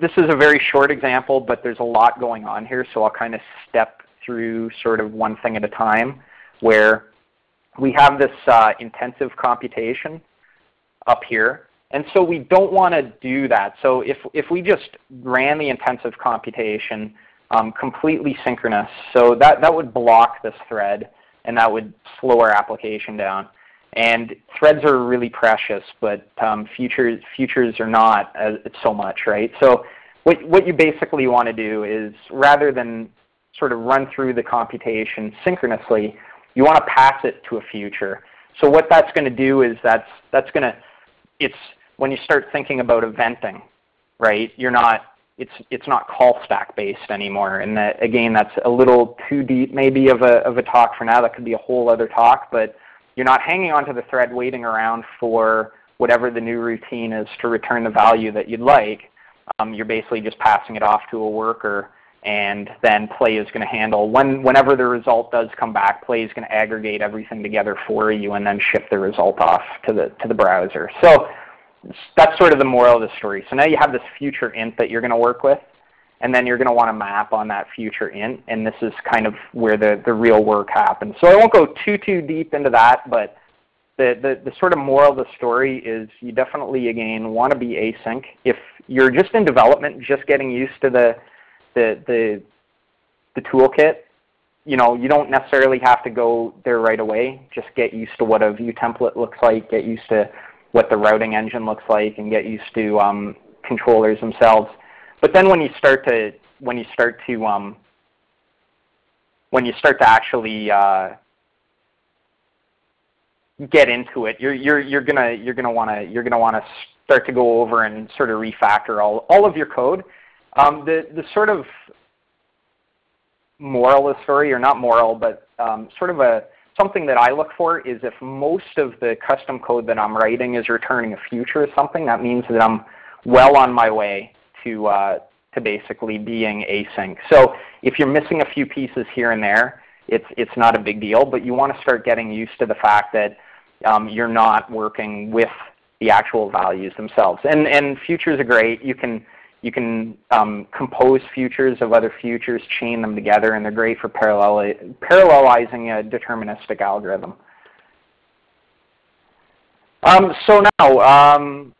[SPEAKER 2] this is a very short example, but there's a lot going on here, so I'll kind of step through sort of one thing at a time, where we have this intensive computation up here. And so we don't want to do that. So if we just ran the intensive computation completely synchronous, so that would block this thread, and that would slow our application down. And threads are really precious, but futures are not so much, right? So what you basically want to do is, rather than sort of run through the computation synchronously, you want to pass it to a future. So what that's going to do is that's going to, when you start thinking about eventing, right? It's not call stack based anymore. And that, again, that's a little too deep maybe of a talk for now. That could be a whole other talk, but you're not hanging onto the thread waiting around for whatever the new routine is to return the value that you'd like. You're basically just passing it off to a worker, and then Play is going to handle, whenever the result does come back, Play is going to aggregate everything together for you and then ship the result off to the browser. So that's sort of the moral of the story. So now you have this future int that you're going to work with, and then you're going to want to map on that future int, and this is kind of where the real work happens. So I won't go too deep into that, but the sort of moral of the story is you definitely, again, want to be async. If you're just in development, just getting used to the toolkit, you don't necessarily have to go there right away. Just get used to what a view template looks like, get used to what the routing engine looks like, and get used to controllers themselves. But then when you start to actually get into it, you're gonna want to start to go over and sort of refactor all of your code. The sort of moral of the story, or not moral, but sort of something that I look for is if most of the custom code that I'm writing is returning a future or something, that means that I'm well on my way to basically being async. So if you're missing a few pieces here and there, it's not a big deal, but you want to start getting used to the fact that you're not working with the actual values themselves. And futures are great. You can compose futures of other futures, chain them together, and they're great for parallelizing a deterministic algorithm. So now,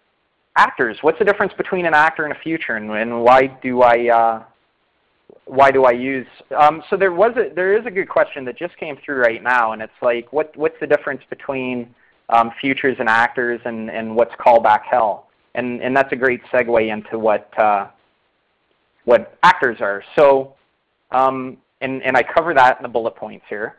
[SPEAKER 2] actors. What's the difference between an actor and a future, and why do I use? So there is a good question that just came through right now, and it's like, what's the difference between futures and actors, and what's callback hell? And that's a great segue into what actors are. So, and I cover that in the bullet points here.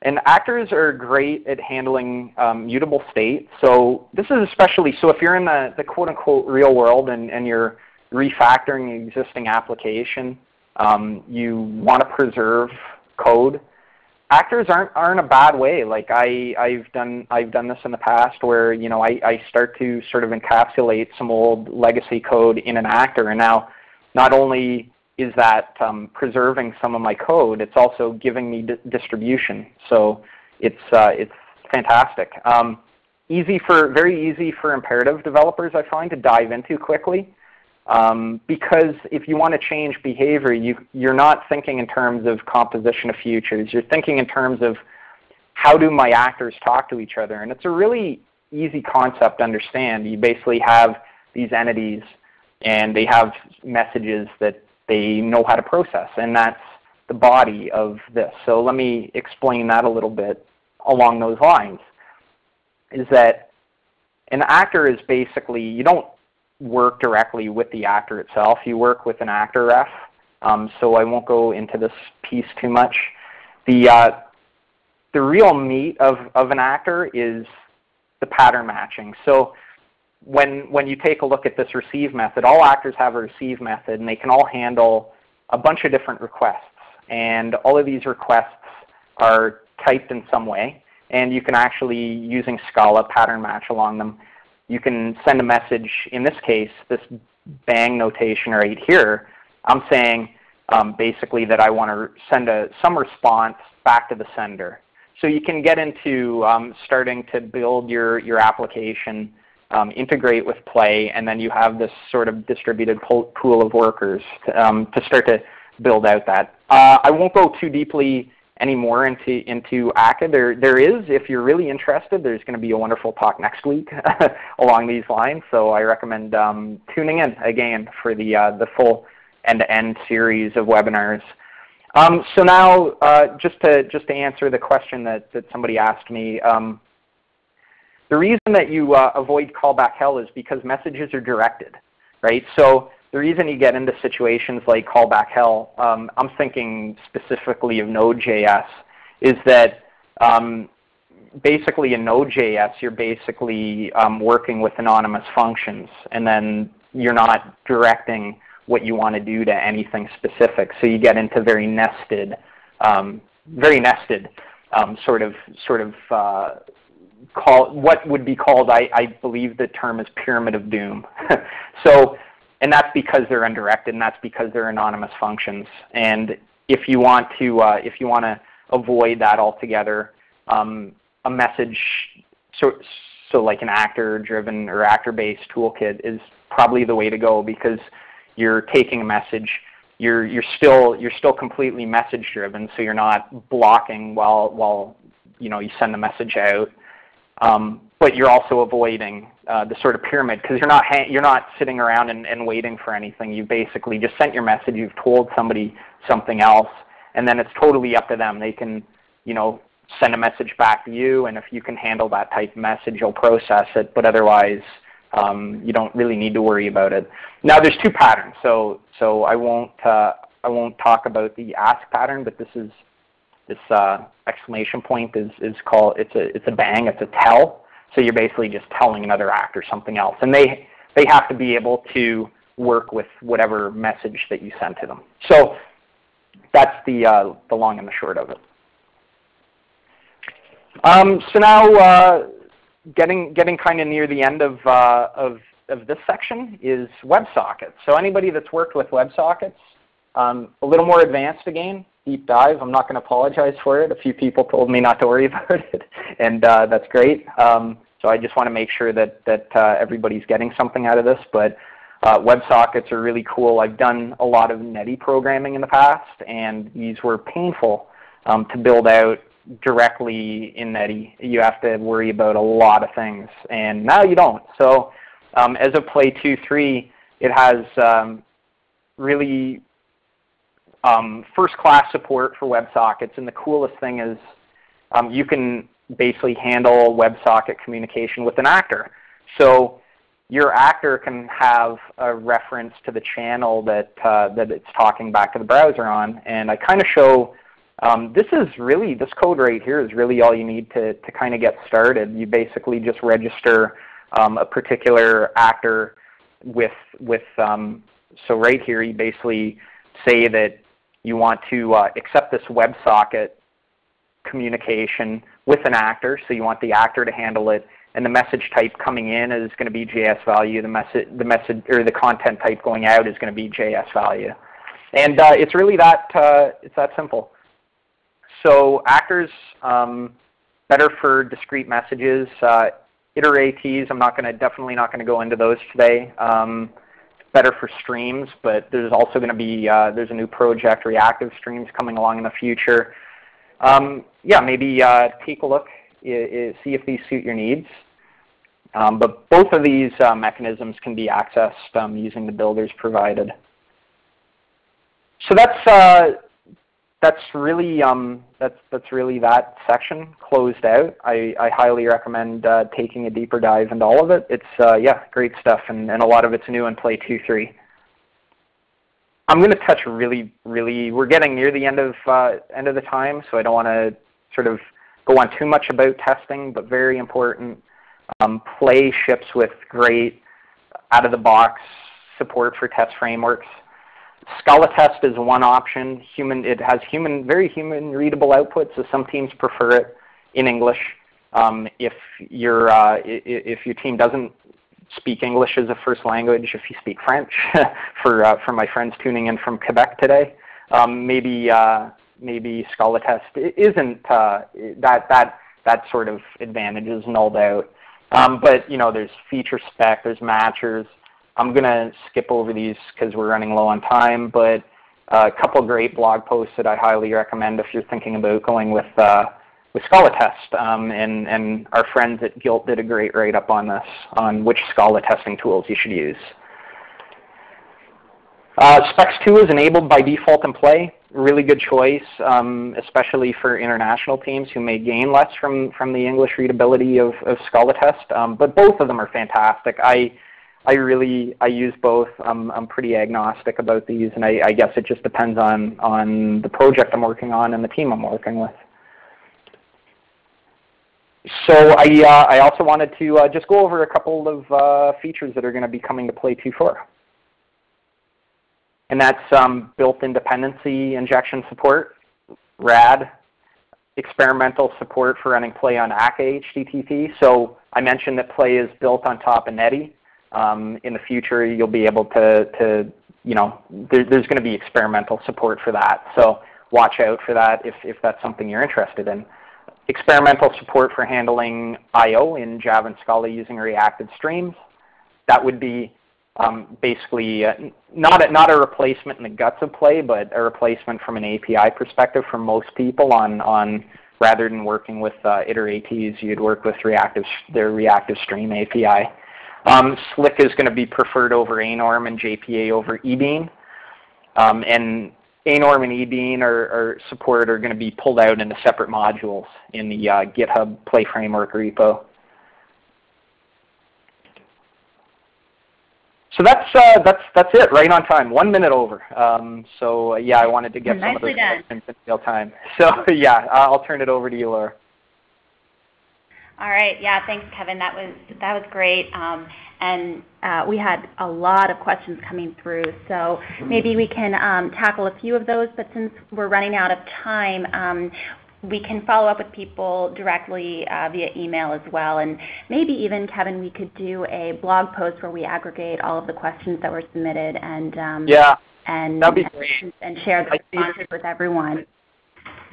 [SPEAKER 2] And actors are great at handling mutable state. So this is especially, so if you're in the quote-unquote real world and you're refactoring an existing application, you want to preserve code. Actors aren't a bad way. Like I've done this in the past where I start to sort of encapsulate some old legacy code in an actor, and now not only is that preserving some of my code, it's also giving me distribution. So it's fantastic. Very easy for imperative developers, I find, to dive into quickly. Because if you want to change behavior, you're not thinking in terms of composition of futures. You're thinking in terms of how do my actors talk to each other. And it's a really easy concept to understand. You basically have these entities, and they have messages that they know how to process, and that's the body of this. So let me explain that a little bit along those lines, is that an actor is basically, you don't work directly with the actor itself. You work with an actor ref. So I won't go into this piece too much. The real meat of an actor is the pattern matching. So when you take a look at this receive method, all actors have a receive method, and they can all handle a bunch of different requests. And all of these requests are typed in some way. And you can actually, using Scala, pattern match along them. You can send a message, in this case, this bang notation right here. I'm saying basically that I want to send some response back to the sender. So you can get into starting to build your application, integrate with Play, and then you have this sort of distributed pool of workers to start to build out that. I won't go too deeply anymore into ACA. There is, if you're really interested, there's going to be a wonderful talk next week along these lines. So I recommend tuning in again for the full end-to-end series of webinars. So now, just to answer the question that somebody asked me, the reason that you avoid callback hell is because messages are directed, right? So the reason you get into situations like callback hell, I'm thinking specifically of Node.js, is that basically in Node.js, you're basically working with anonymous functions. And then you're not directing what you want to do to anything specific. So you get into very nested what would be called, I believe the term is pyramid of doom. So, and that's because they're undirected, and that's because they're anonymous functions. And if you want to avoid that altogether, a message, so like an actor-driven or actor-based toolkit is probably the way to go, because you're taking a message, you're still completely message-driven, so you're not blocking while you send the message out. But you're also avoiding the sort of pyramid, because you're not sitting around and waiting for anything. You basically just sent your message. You've told somebody something else, and then it's totally up to them. They can, send a message back to you, and if you can handle that type of message, you'll process it. But otherwise, you don't really need to worry about it. Now, there's two patterns. So I won't talk about the ask pattern, but this exclamation point is called, it's a bang, it's a tell. So you're basically just telling another actor something else, and they have to be able to work with whatever message that you send to them. So that's the long and the short of it. So now getting kind of near the end of this section is WebSockets. So anybody that's worked with WebSockets, a little more advanced again, deep dive. I'm not going to apologize for it. A few people told me not to worry about it, and that's great. So I just want to make sure that everybody's getting something out of this. But WebSockets are really cool. I've done a lot of Netty programming in the past, and these were painful to build out directly in Netty. You have to worry about a lot of things, and now you don't. So as of Play 2.3, it has really first-class support for WebSockets, and the coolest thing is you can basically handle WebSocket communication with an actor. So your actor can have a reference to the channel that it's talking back to the browser on, and I kind of show this code right here is really all you need to kind of get started. You basically just register a particular actor with so right here you basically say that you want to accept this WebSocket communication with an actor, so you want the actor to handle it, and the message type coming in is going to be JS value. The message or the content type going out is going to be JS value, and it's really it's that simple. So actors, better for discrete messages. Iterates, I'm definitely not going to go into those today. Better for streams, but there's also going to be there's a new project, Reactive Streams, coming along in the future. Yeah, maybe take a look, see if these suit your needs. But both of these mechanisms can be accessed using the builders provided. So that's really that section closed out. I highly recommend taking a deeper dive into all of it. It's yeah, great stuff, and a lot of it's new in Play 2.3. I'm going to touch we're getting near the end of the time, so I don't want to sort of go on too much about testing, but very important. Play ships with great out-of-the-box support for test frameworks. Scala test is one option. It has very human readable output, so some teams prefer it in English. If your team doesn't speak English as a first language, if you speak French, for my friends tuning in from Quebec today, maybe Scala test isn't that sort of advantage is nulled out. But there's feature spec, there's matchers. I'm going to skip over these because we're running low on time, but a couple great blog posts that I highly recommend if you're thinking about going with Scala test. And our friends at Gilt did a great write-up on this, on which Scala testing tools you should use. Specs 2 is enabled by default in Play. Really good choice, especially for international teams who may gain less from the English readability of Scala test. But both of them are fantastic. I use both. I'm pretty agnostic about these, and I guess it just depends on the project I'm working on and the team I'm working with. So I also wanted to just go over a couple of features that are going to be coming to play 2.4. And that's built-in dependency injection support, RAD, experimental support for running Play on Akka HTTP. So I mentioned that Play is built on top of Netty. In the future, you'll be able to there's going to be experimental support for that. So watch out for that if that's something you're interested in. Experimental support for handling I/O in Java and Scala using reactive streams. That would be basically not a replacement in the guts of Play, but a replacement from an API perspective for most people on rather than working with iterators, you'd work with their reactive stream API. Slick is going to be preferred over ANORM and JPA over eBean. And ANORM and eBean are going to be pulled out into separate modules in the GitHub Play Framework repo. So that's it, right on time, 1 minute over. So yeah, I wanted to get some of those questions in real time. So yeah, I'll turn it over to you, Laura.
[SPEAKER 1] All right. Yeah. Thanks, Kevin. That was great. And we had a lot of questions coming through, so maybe we can tackle a few of those. But since we're running out of time, we can follow up with people directly via email as well. And maybe even, Kevin, we could do a blog post where we aggregate all of the questions that were submitted and
[SPEAKER 2] that'd be great.
[SPEAKER 1] And share the responses with everyone.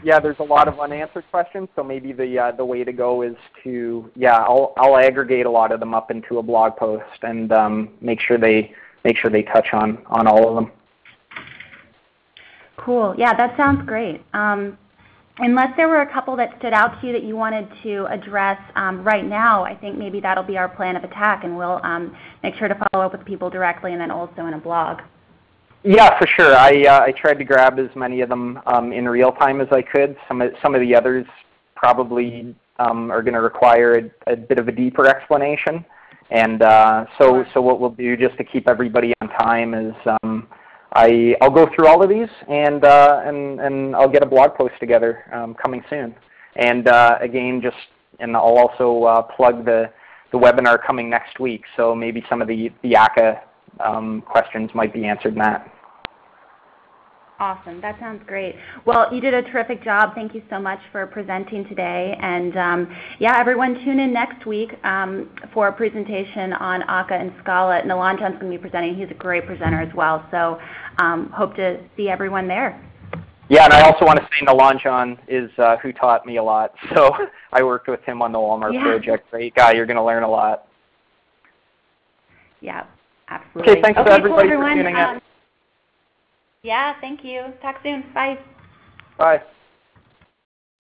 [SPEAKER 2] Yeah, there's a lot of unanswered questions, so maybe the way to go is to I'll aggregate a lot of them up into a blog post and make sure they touch on all of them.
[SPEAKER 1] Cool. Yeah, that sounds great. Unless there were a couple that stood out to you that you wanted to address right now, I think maybe that'll be our plan of attack, and we'll make sure to follow up with people directly and then also in a blog. Yeah,
[SPEAKER 2] for sure. I tried to grab as many of them in real time as I could. Some of the others probably are going to require a bit of a deeper explanation. And so what we'll do, just to keep everybody on time, is I'll go through all of these and I'll get a blog post together coming soon. And again, I'll also plug the webinar coming next week. So maybe some of the Akka questions might be answered in that.
[SPEAKER 1] Awesome. That sounds great. Well, you did a terrific job. Thank you so much for presenting today. And yeah, everyone tune in next week for a presentation on Akka and Scala. Nilanjan's going to be presenting. He's a great presenter as well. So hope to see everyone there.
[SPEAKER 2] Yeah, and I also want to say Nilanjan is who taught me a lot. So I worked with him on the Walmart project. Great guy. You're going to learn a lot.
[SPEAKER 1] Yeah, absolutely.
[SPEAKER 2] Okay, thanks to everybody for tuning in.
[SPEAKER 1] Yeah, thank you. Talk soon. Bye.
[SPEAKER 2] Bye.